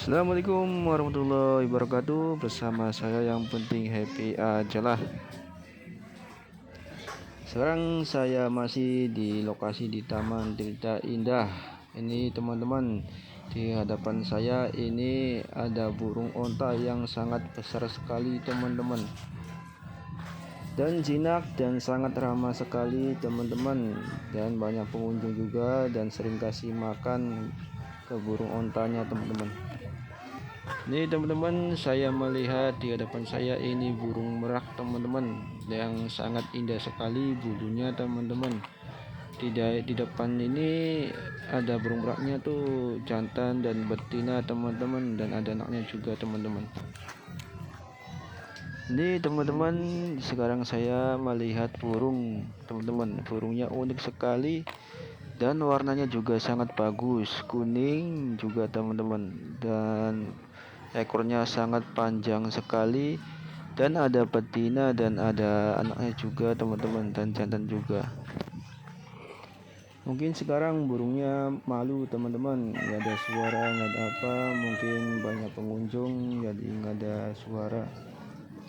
Assalamualaikum warahmatullahi wabarakatuh. Bersama saya yang penting happy aja lah. Sekarang saya masih di lokasi di Taman Tirta indah. Ini teman-teman, di hadapan saya ini ada burung onta yang sangat besar sekali teman-teman, dan jinak dan sangat ramah sekali teman-teman, dan banyak pengunjung juga dan sering kasih makan ke burung ontanya teman-teman. Ini teman-teman, saya melihat di hadapan saya ini burung merak teman-teman, yang sangat indah sekali bulunya teman-teman. Di depan ini ada burung meraknya tuh, jantan dan betina teman-teman, dan ada anaknya juga teman-teman. Ini teman-teman, sekarang saya melihat burung teman-teman. Burungnya unik sekali dan warnanya juga sangat bagus, kuning juga teman-teman, dan ekornya sangat panjang sekali, dan ada betina dan ada anaknya juga teman-teman, dan jantan juga. Mungkin sekarang burungnya malu teman-teman, nggak ada suara, nggak ada apa, mungkin banyak pengunjung jadi nggak ada suara.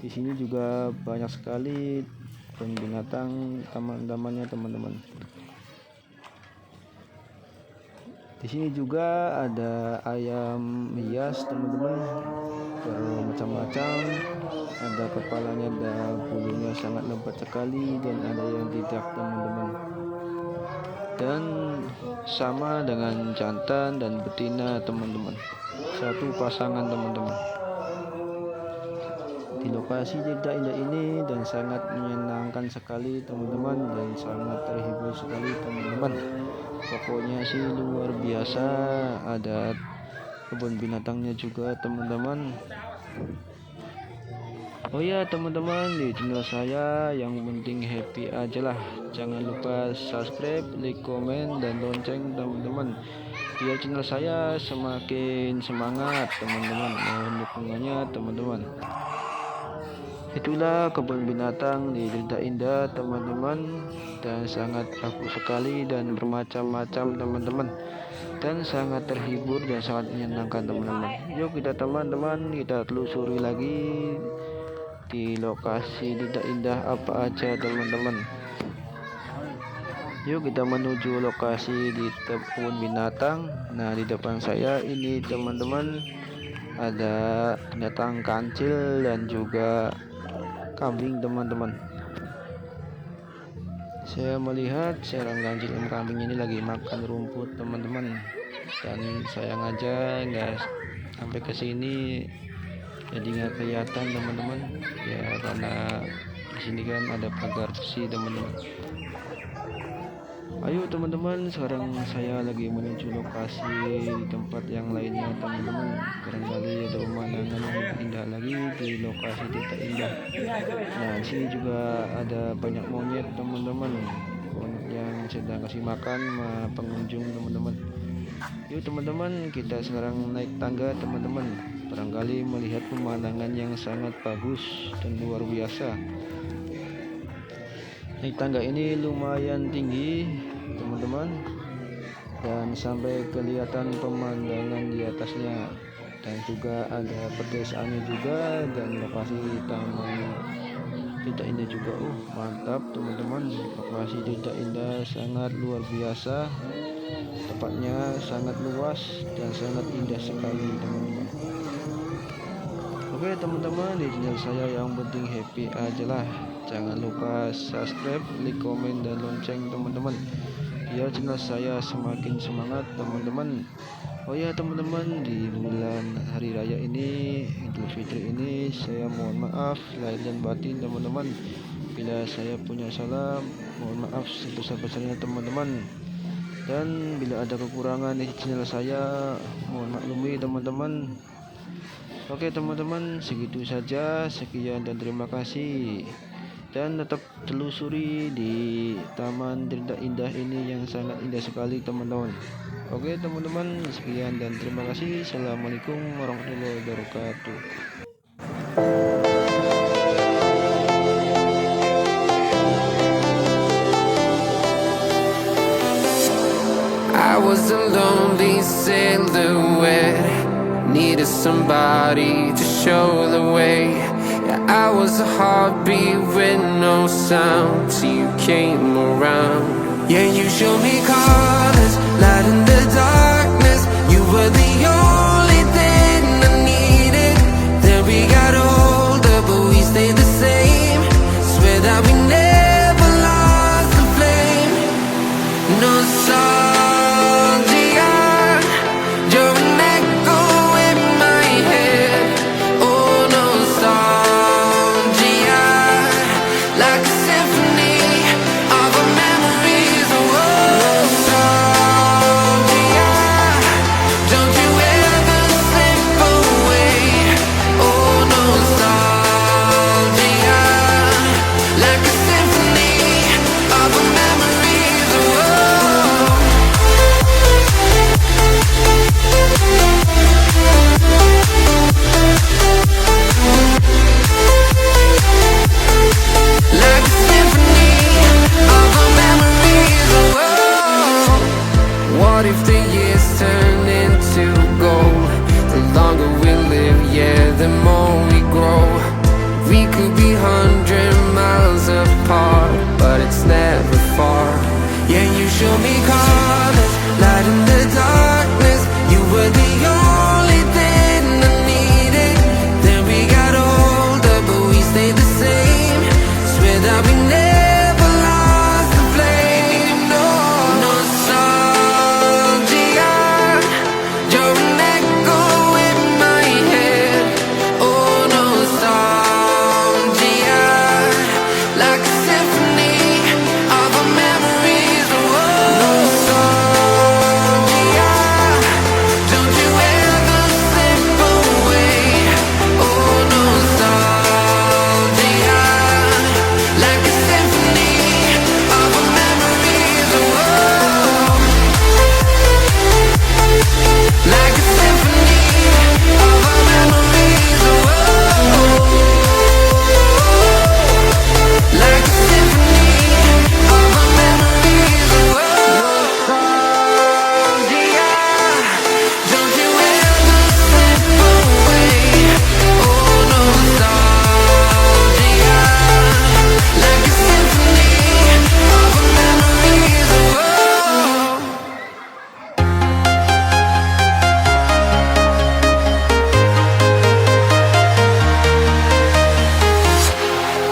Di sini juga banyak sekali binatang taman-tamannya teman-teman. Di sini juga ada ayam hias teman-teman, bermacam-macam. Ada kepalanya, ada bulunya sangat lebat sekali, dan ada yang tidak teman-teman. Dan sama dengan jantan dan betina teman-teman, satu pasangan teman-teman. Di lokasi tidak indah ini dan sangat menyenangkan sekali teman-teman, dan sangat terhibur sekali teman-teman. Pokoknya sih luar biasa. Ada kebun binatangnya juga teman-teman. Oh ya teman-teman, di channel saya yang penting happy aja lah. Jangan lupa subscribe, like, komen, dan lonceng teman-teman, biar channel saya semakin semangat teman-teman. Mohon dukungannya teman-teman. Itulah kebun binatang di Tirta Indah teman-teman, dan sangat bagus sekali dan bermacam-macam teman-teman, dan sangat terhibur dan sangat menyenangkan teman-teman. Yuk kita teman-teman, kita telusuri lagi di lokasi Tirta Indah apa aja teman-teman. Yuk kita menuju lokasi di kebun binatang. Nah, di depan saya ini teman-teman ada binatang kancil dan juga kambing teman-teman. Saya melihat seorang kancil dan kambing ini lagi makan rumput teman-teman, dan sayang aja nggak sampai ke sini, jadi nggak kelihatan teman-teman ya, karena di sini kan ada pagar besi teman-teman. Ayo teman-teman, sekarang saya lagi menuju lokasi di tempat yang lainnya teman-teman. Barangkali ada pemandangan yang lebih indah lagi di lokasi Tirta Indah. Nah, di sini juga ada banyak monyet teman-teman, monyet yang sedang kasih makan pengunjung teman-teman. Yuk teman-teman, kita sekarang naik tangga teman-teman. Barangkali melihat pemandangan yang sangat bagus dan luar biasa. Naik tangga ini lumayan tinggi teman-teman, dan sampai kelihatan pemandangan di atasnya, dan juga ada pedesaannya juga, dan lokasi Taman Tirta Indah juga. Mantap teman-teman, lokasi Tirta Indah sangat luar biasa, tempatnya sangat luas dan sangat indah sekali teman-teman. Oke teman-teman, di channel saya yang penting happy aja lah. Jangan lupa subscribe, like, komen, dan lonceng teman-teman, biar channel saya semakin semangat teman-teman. Oh ya teman-teman, di bulan hari raya ini, Idul Fitri ini, saya mohon maaf lahir dan batin teman-teman. Bila saya punya salah, mohon maaf sebesar-besarnya teman-teman. Dan bila ada kekurangan di channel saya, mohon maklumi teman-teman. Oke teman-teman, segitu saja. Sekian dan terima kasih. Dan tetap telusuri di Taman Tirta Indah ini yang sangat indah sekali teman-teman. Oke teman-teman, sekian dan terima kasih. Assalamualaikum warahmatullahi wabarakatuh. I was a lonely silhouette, needed somebody to show the way. Yeah, I was a heartbeat with no sound till you came around. Yeah, you showed me colors, light in the darkness. You were the only thing I needed. Then we got older, but we stayed the same. Swear that we never lost the flame. Nostalgia, you're an echo in my head. Oh, nostalgia, like a symphony of our memories. Oh, nostalgia, don't you ever slip away. Oh, nostalgia, like a symphony of our memories. Oh, like a symphony of our memories. Oh, what if the years turn into gold? The longer we live, yeah, the more we grow. We could be 100 miles apart, but it's never far. Yeah, you show me colors, light in the darkness. You were the only thing I needed. Then we got older, but we stayed the same. Swear that we never lost the flame. No, nostalgia, you're an echo in my head. Oh, nostalgia, like a symphony of our memories. Oh, nostalgia, don't you ever slip away. Oh, nostalgia, like a symphony of our memories. Oh, like a symphony of our memories. Oh, like a symphony of our memories. Oh, nostalgia, don't you ever slip away. Oh, nostalgia, like a symphony of our memories. Oh,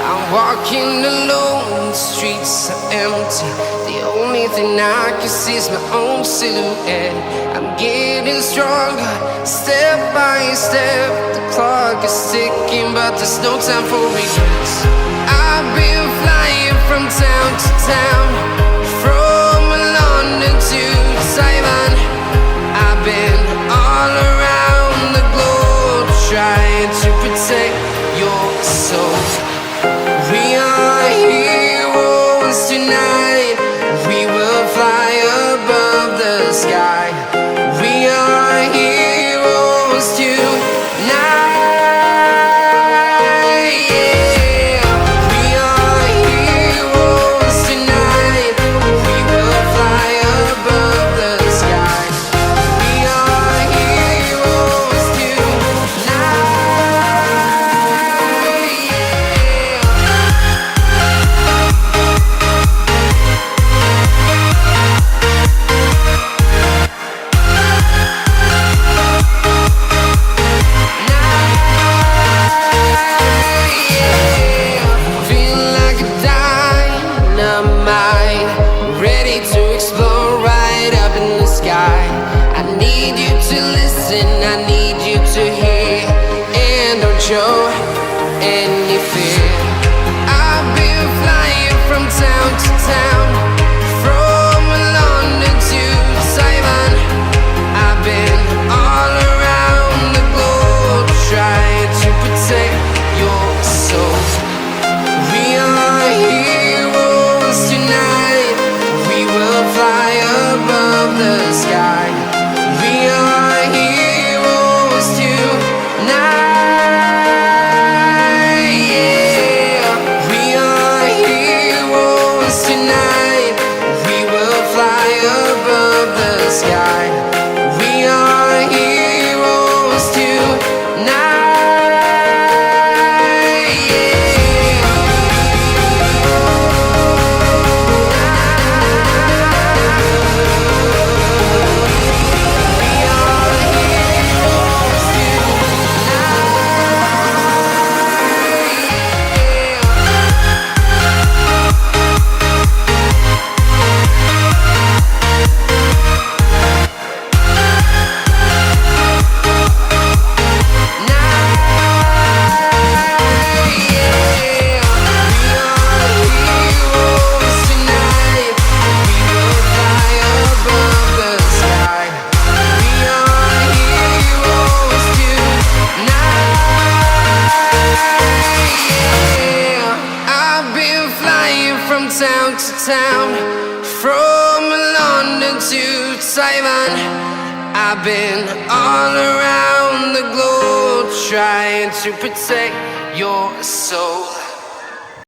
I'm walking alone, the streets are empty. The only thing I can see is my own silhouette. I'm getting stronger, step by step. The clock is ticking, but there's no time for regrets. I've been flying from town to town, from London to Taiwan. I've been all around the globe, trying to protect your soul. We are heroes tonight. We will fly above the sky. We are heroes tonight. Yeah. We are heroes tonight. We will fly above the sky. We are heroes tonight. Feel like a dynamite, ready to explode right up in the sky. I need you to listen, I need you to hear, and don't show any fear. I've been flying from town to town, from London to Taiwan. I've been all around the globe, trying to protect your soul. We are heroes tonight. We will fly above the sky. We are heroes tonight. town to town, from London to Taiwan. I've been all around the globe trying to protect your soul.